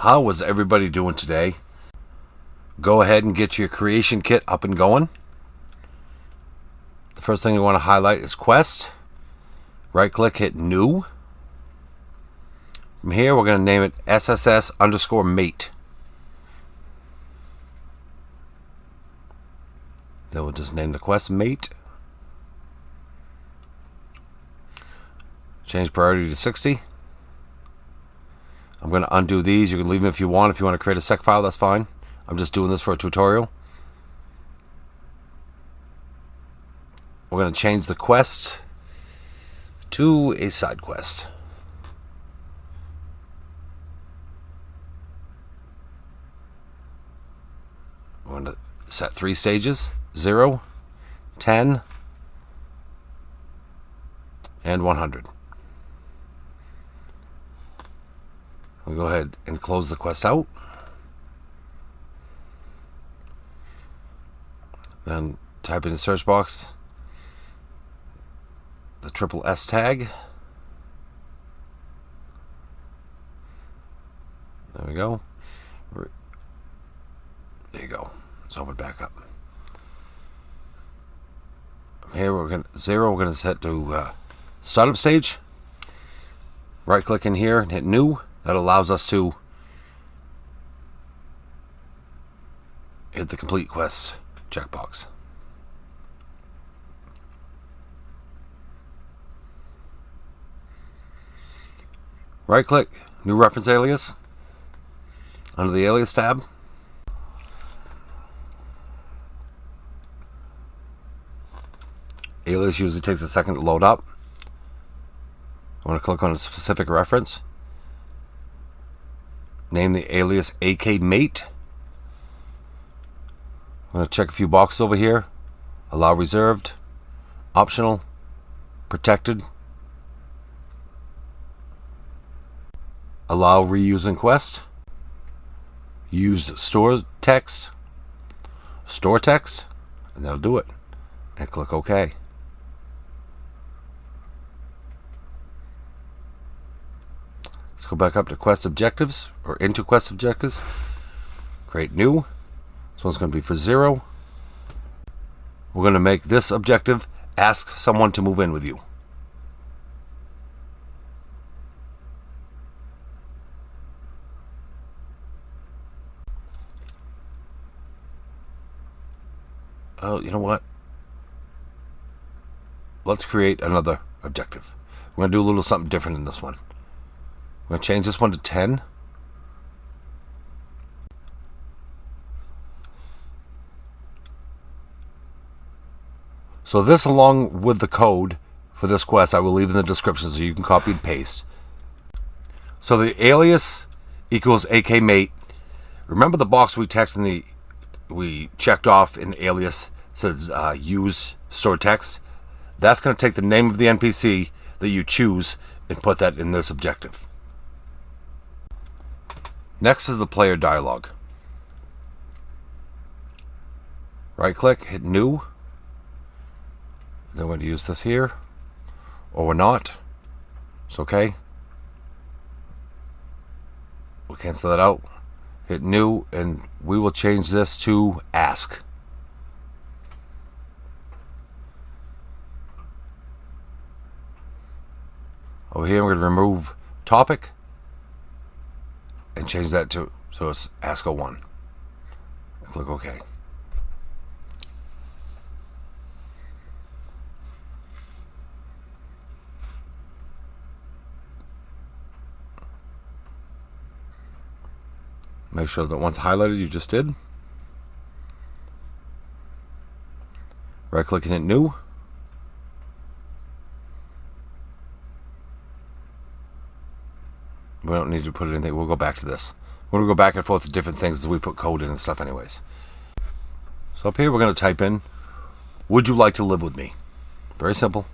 How was everybody doing today? Go ahead and get your creation kit up and going. The first thing you want to highlight is Quest. Right click, hit New. From here, we're going to name it SSS_mate. Then we'll just name the quest mate. Change priority to 60. I'm going to undo these. You can leave them if you want. If you want to create a sec file, that's fine. I'm just doing this for a tutorial. We're going to change the quest to a side quest. We're going to set 3 stages: 0, 10, and 100. We'll go ahead and close the quest out. Then type in the search box the SSS tag. There we go. There you go. Let's open it back up. Here we're going to 0. We're going to set to startup stage. Right click in here and hit New. That allows us to hit the complete quest checkbox. Right click, new reference alias. Under the alias tab, alias usually takes a second to load up. I want to click on a specific reference. Name the alias akMate. I'm going to check a few boxes over here. Allow reserved, optional, protected, allow reuse in quest, use store text, and that'll do it. And click OK. Let's go back up to quest objectives, or into quest objectives. Create new. This one's going to be for 0. We're going to make this objective ask someone to move in with you. Oh, you know what? Let's create another objective. We're going to do a little something different in this one. We're going to change this one to 10. So this, along with the code for this quest, I will leave in the description so you can copy and paste. So the alias equals akMate. Remember the box we checked off in the alias says use stored text? That's going to take the name of the NPC that you choose and put that in this objective. Next is the player dialog. Right click, hit New. Then we're going to use this here, or we're not. It's okay. We'll cancel that out. Hit New, and we will change this to Ask. Over here, we're going to remove topic and change that to so it's Ask01. Click OK. Make sure that once highlighted you just did. Right click and hit New. We don't need to put anything. We'll go back to this. We're going to go back and forth to different things as we put code in and stuff anyways. So up here we're going to type in, would you like to live with me? Very simple.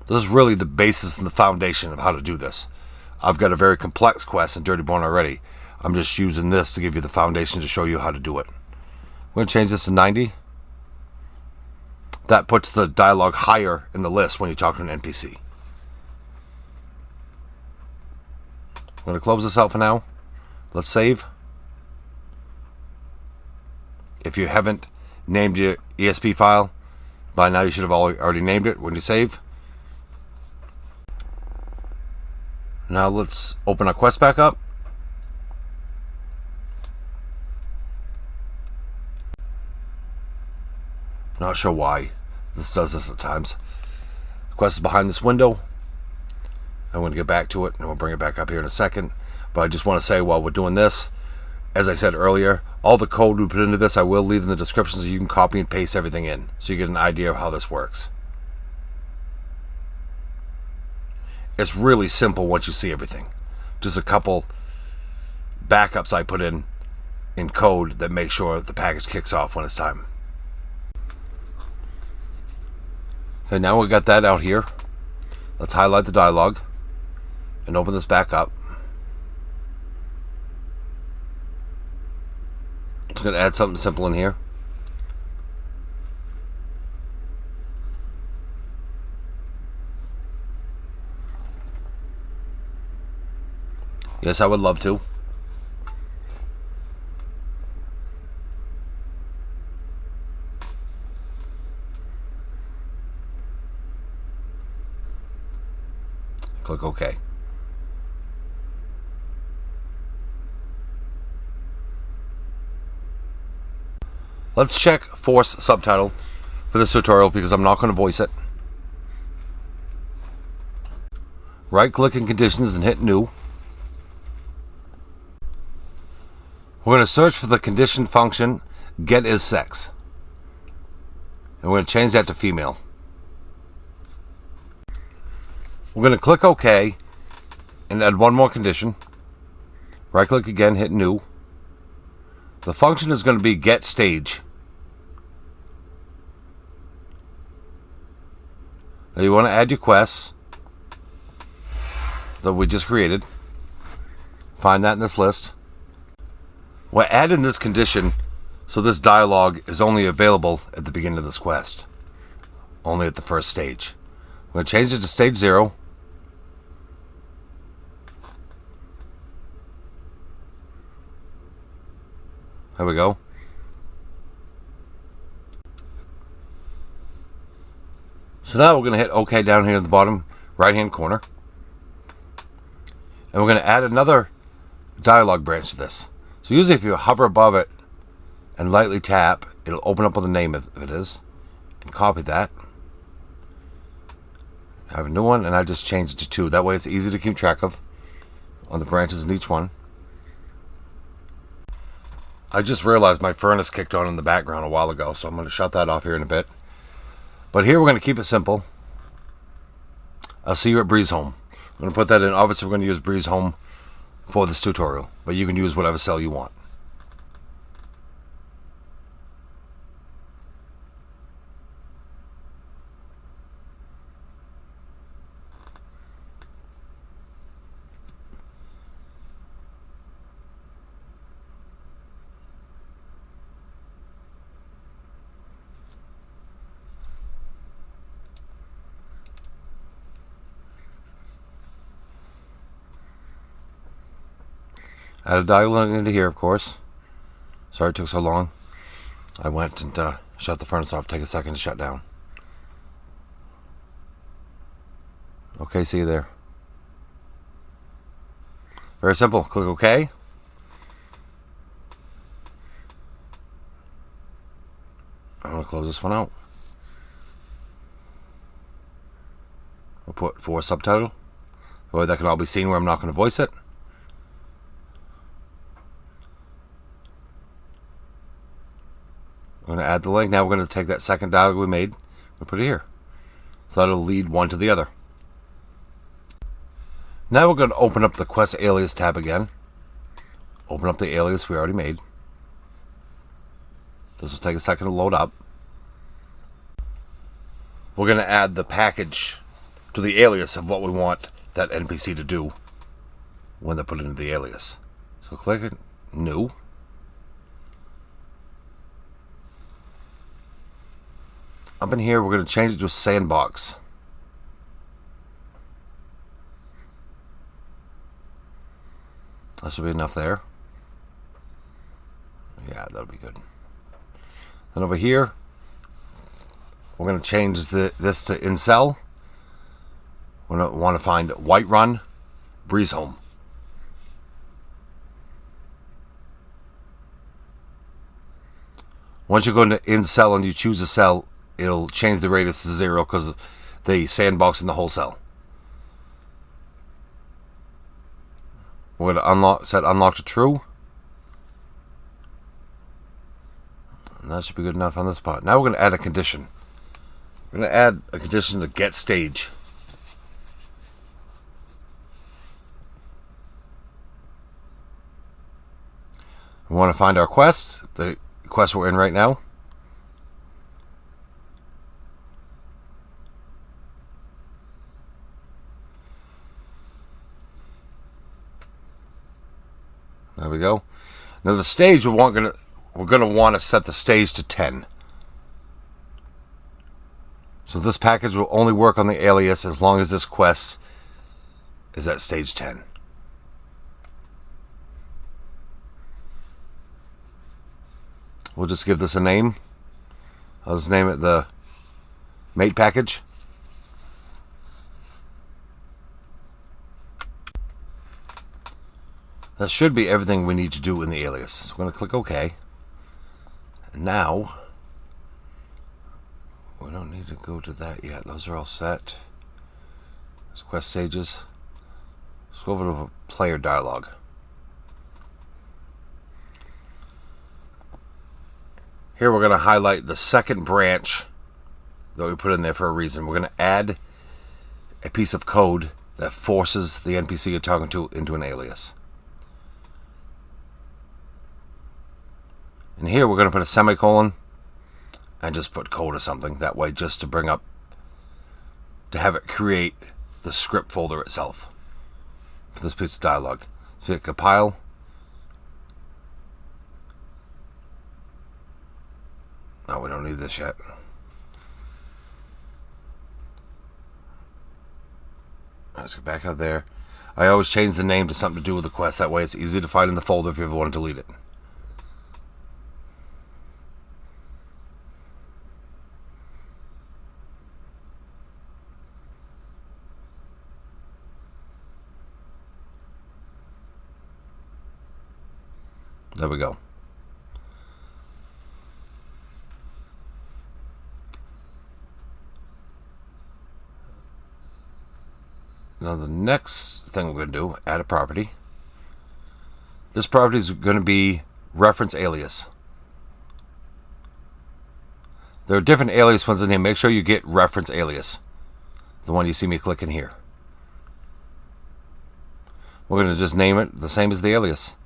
This is really the basis and the foundation of how to do this. I've got a very complex quest in Dirtyborn already. I'm just using this to give you the foundation to show you how to do it. We're going to change this to 90. That puts the dialogue higher in the list when you talk to an NPC. I'm going to close this out for now. Let's save. If you haven't named your ESP file, by now you should have already named it when you save. Now let's open our quest back up. Not sure why this does this at times. The quest is behind this window. I'm going to get back to it and we'll bring it back up here in a second. But I just want to say while we're doing this, as I said earlier, all the code we put into this I will leave in the description so you can copy and paste everything in so you get an idea of how this works. It's really simple once you see everything. Just a couple backups I put in code that make sure the package kicks off when it's time. Okay, now we got that out here. Let's highlight the dialog and open this back up. Just going to add something simple in here. Yes, I would love to. Click OK. Let's check force subtitle for this tutorial because I'm not going to voice it. Right click in conditions and hit new. We're going to search for the condition function getIsSex. And we're going to change that to female. We're going to click OK and add one more condition. Right click again, hit new. The function is going to be getStage. Now you want to add your quests that we just created. Find that in this list. We're adding this condition so this dialog is only available at the beginning of this quest. Only at the first stage. We're going to change it to stage 0. There we go. So now we're going to hit OK down here in the bottom right hand corner. And we're going to add another dialog branch to this. So usually if you hover above it and lightly tap, it'll open up with the name if it is. And copy that. I have a new one and I just changed it to 2. That way it's easy to keep track of on the branches in each one. I just realized my furnace kicked on in the background a while ago, so I'm going to shut that off here in a bit. But here we're going to keep it simple. I'll see you at Breezehome. I'm going to put that in. Obviously, we're going to use Breezehome for this tutorial, but you can use whatever cell you want. Add a dialog into here, of course. Sorry it took so long. I went and shut the furnace off. Take a second to shut down. Okay, see you there. Very simple. Click OK. I'm going to close this one out. I'll put for subtitle. That way that can all be seen where I'm not going to voice it. I'm going to add the link. Now we're going to take that second dialog we made and put it here. So that'll lead one to the other. Now we're going to open up the Quest Alias tab again. Open up the alias we already made. This will take a second to load up. We're going to add the package to the alias of what we want that NPC to do when they put it into the alias. So click it, new. Up in here, we're going to change it to a sandbox. That should be enough there. Yeah, that'll be good. Then over here, we're going to change this to incel. We want to find Whiterun, Breezehome. Once you go into incel and you choose a cell, it'll change the radius to 0 because the sandbox in the whole cell. We're going to set unlock to true. And that should be good enough on this part. Now we're going to add a condition. We're going to add a condition to get stage. We want to find our quest, the quest we're in right now. There we go. Now the stage we're going to want to set the stage to 10. So this package will only work on the alias as long as this quest is at stage 10. We'll just give this a name. I'll just name it the mate package. That should be everything we need to do in the alias. So we're going to click OK. And now, we don't need to go to that yet. Those are all set. Those quest stages. Let's go over to the player dialog. Here we're going to highlight the second branch that we put in there for a reason. We're going to add a piece of code that forces the NPC you're talking to into an alias. And here we're going to put a semicolon and just put code or something. That way, just to bring up, to have it create the script folder itself for this piece of dialogue. So hit compile. No, we don't need this yet. Let's get back out there. I always change the name to something to do with the quest. That way it's easy to find in the folder if you ever want to delete it. There we go. Now the next thing we're going to do, add a property. This property is going to be reference alias. There are different alias ones in here. Make sure you get reference alias. The one you see me clicking here. We're going to just name it the same as the alias.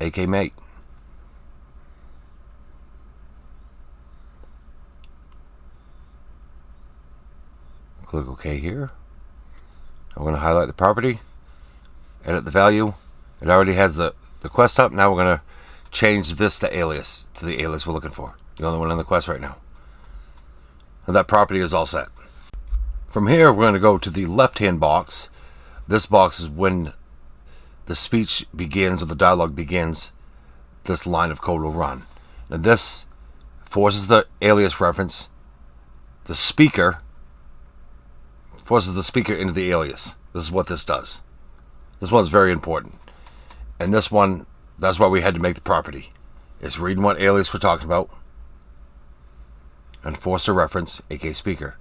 akMate. Click OK here. I'm going to highlight the property, edit the value. It already has the quest up. Now we're going to change this to alias, to the alias we're looking for. The only one in the quest right now. And that property is all set. From here, we're going to go to the left-hand box. This box is when the speech begins or the dialogue begins. This line of code will run. And this forces the alias reference. The speaker forces the speaker into the alias. This is what this does. This one's very important. And this one, that's why we had to make the property. It's reading what alias we're talking about. And force a reference, akSpeaker.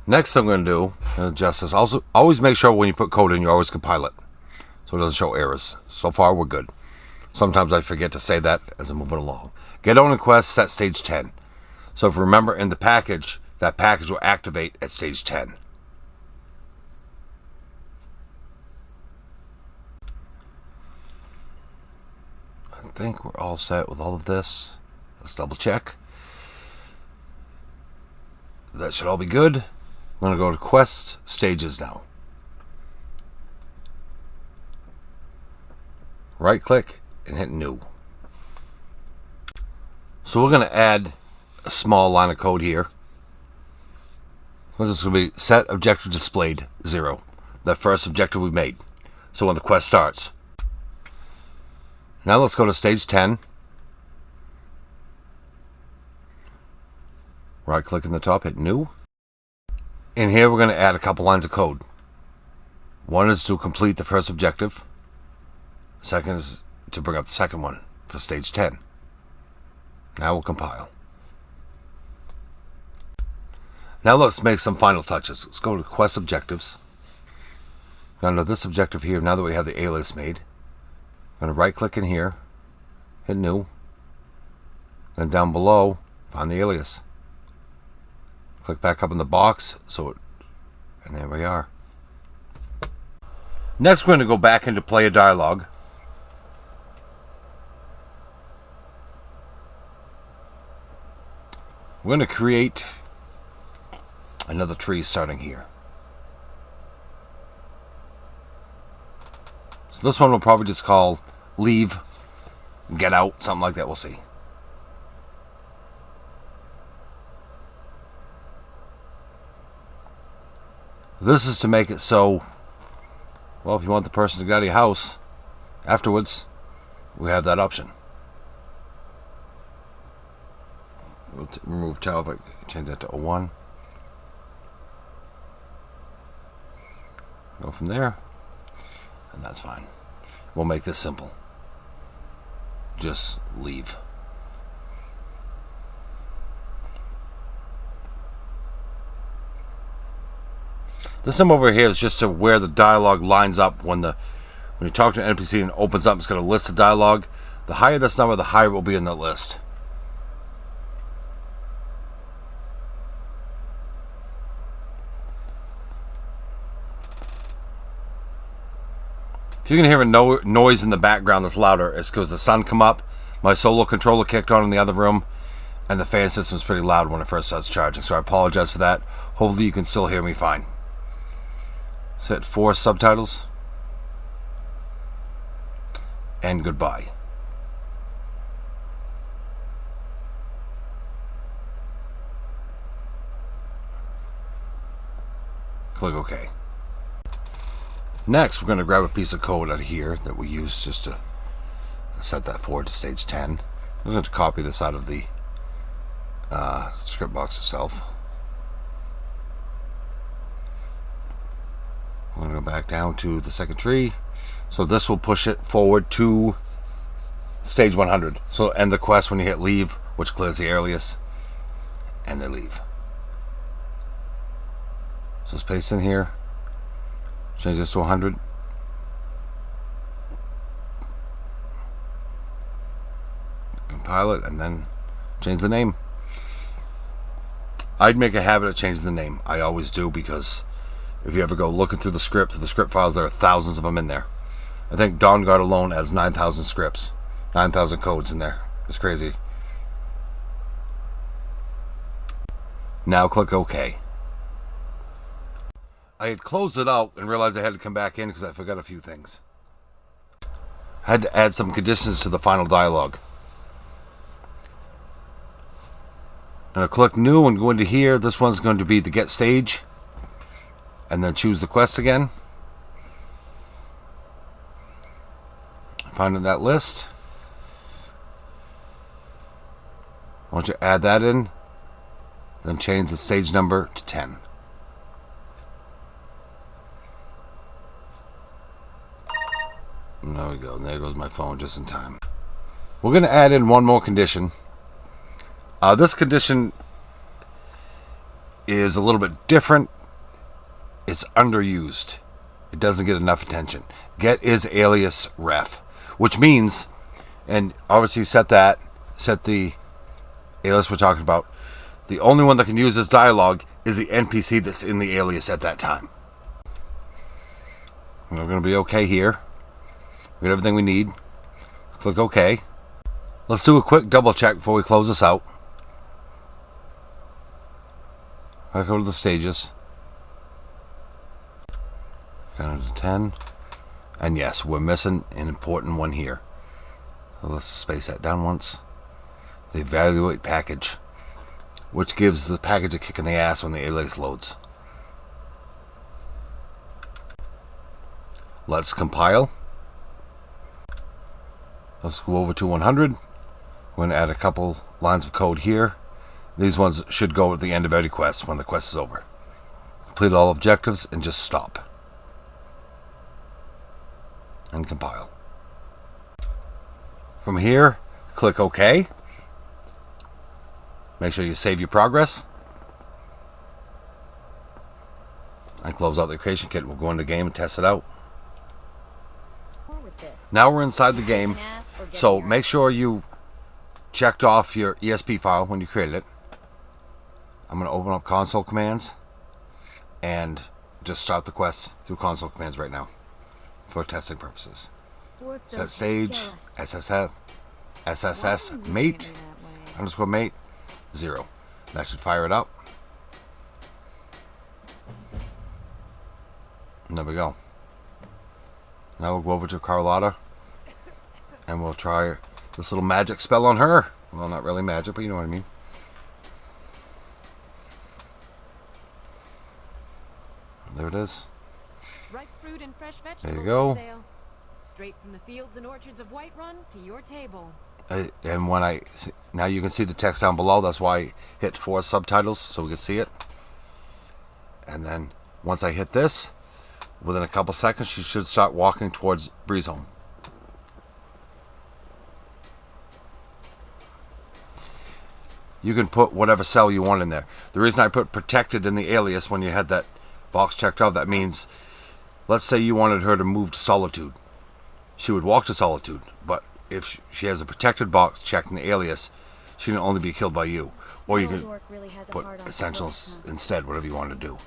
Next thing I'm going to do, adjust this. Also, always make sure when you put code in, you always compile it. So it doesn't show errors. So far, we're good. Sometimes I forget to say that as I'm moving along. GetOwningQuest set stage 10. So if you remember in the package, that package will activate at stage 10. I think we're all set with all of this. Let's double check. That should all be good. I'm going to go to quest stages now. Right click and hit new. So we're going to add a small line of code here. So this is going to be SetObjectiveDisplayed 0. The first objective we made. so when the quest starts. Now let's go to stage 10. Right click in the top, hit new. In here we're going to add a couple lines of code. One is to complete the first objective. Second is to bring up the second one for stage 10. Now we'll compile. Now let's make some final touches. Let's go to quest objectives. Under this objective here, now that we have the alias made, I'm going to right click in here, hit new, then down below, find the alias. Click back up in the box, and there we are. Next, we're going to go back into player dialog. We're going to create another tree starting here. So this one we'll probably just call leave, get out, something like that, we'll see. This is to make it so, well, if you want the person to get out of your house afterwards, we have that option. We'll remove child, but change that to 01. Go from there, and that's fine. We'll make this simple. Just leave. This symbol over here is just to where the dialogue lines up when you talk to an NPC and it opens up, it's going to list the dialogue. The higher this number, the higher it will be in the list. If you can hear a noise in the background that's louder, it's because the sun come up, my solo controller kicked on in the other room, and the fan system is pretty loud when it first starts charging, so I apologize for that. Hopefully you can still hear me fine. Set force subtitles, and goodbye. Click OK. Next, we're going to grab a piece of code out of here that we use just to set that forward to stage 10. I'm going to copy this out of the script box itself. We're going to go back down to the second tree. So this will push it forward to stage 100. So end the quest when you hit leave, which clears the alias, and they leave. So let's paste in here. Change this to 100. Compile it and then change the name. I'd make a habit of changing the name. I always do, because if you ever go looking through the script files, there are thousands of them in there. I think Dawn Guard alone has 9,000 scripts, 9,000 codes in there. It's crazy. Now click OK. I had closed it out and realized I had to come back in because I forgot a few things. I had to add some conditions to the final dialogue. I'm going to click new and go into here. This one's going to be the get stage. And then choose the quest again. Find in that list. Once you add that in, then change the stage number to 10. There we go. There goes my phone just in time. We're going to add in one more condition. This condition is a little bit different. It's underused. It doesn't get enough attention. Get is alias ref, which means, and obviously set the alias we're talking about. The only one that can use this dialogue is the NPC that's in the alias at that time. We're going to be okay here. We got everything we need. Click OK. Let's do a quick double check before we close this out. Back over to the stages. Down to 10. And yes, we're missing an important one here. So let's space that down once. The EvaluatePackage, which gives the package a kick in the ass when the alias loads. Let's compile. Let's go over to 100. We're going to add a couple lines of code here. These ones should go at the end of every quest when the quest is over. Complete all objectives and just stop. And compile. From here, click OK. Make sure you save your progress. And close out the creation kit. We'll go into the game and test it out. Now we're inside the game, so make sure you checked off your ESP file when you created it. I'm going to open up console commands and just start the quest through console commands right now for testing purposes. Setstage, SSS, mate, underscore mate, 0. That should fire it up. And there we go. Now we'll go over to Carlotta and we'll try this little magic spell on her. Well, not really magic, but you know what I mean. There it is. Ripe fruit and fresh vegetables there you go. For sale. Straight from the fields and orchards of Whiterun to your table. And when now you can see the text down below. That's why I hit force subtitles so we can see it. And then once I hit this, within a couple seconds, she should start walking towards Breezehome. You can put whatever cell you want in there. The reason I put protected in the alias when you had that box checked off, that means, let's say you wanted her to move to Solitude. She would walk to Solitude, but if she has a protected box checked in the alias, she can only be killed by you. Or you can put Essentials instead, whatever you want to do.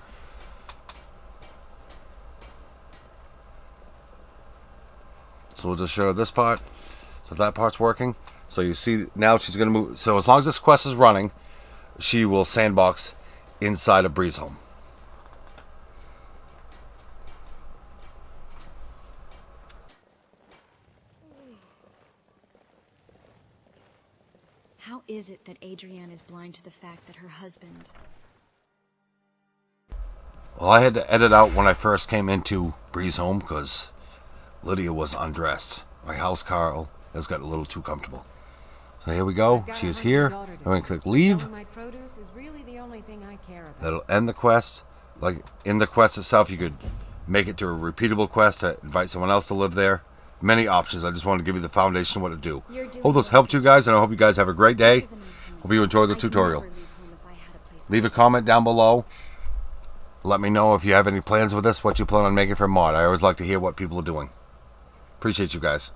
So we'll just show this part. So that part's working. So you see now she's going to move. So as long as this quest is running, she will sandbox inside of Breezehome. How is it that Adrienne is blind to the fact that her husband... Well, I had to edit out when I first came into Breezehome because Lydia was undressed. My house Carl has got a little too comfortable. So here we go. She is here. I'm going to click leave. That'll end the quest. Like in the quest itself, you could make it to a repeatable quest to invite someone else to live there. Many options. I just wanted to give you the foundation of what to do. Hope this helped you guys, and I hope you guys have a great day. Hope you enjoyed the tutorial. Leave a comment down below. Let me know if you have any plans with this, what you plan on making for a mod. I always like to hear what people are doing. Appreciate you guys.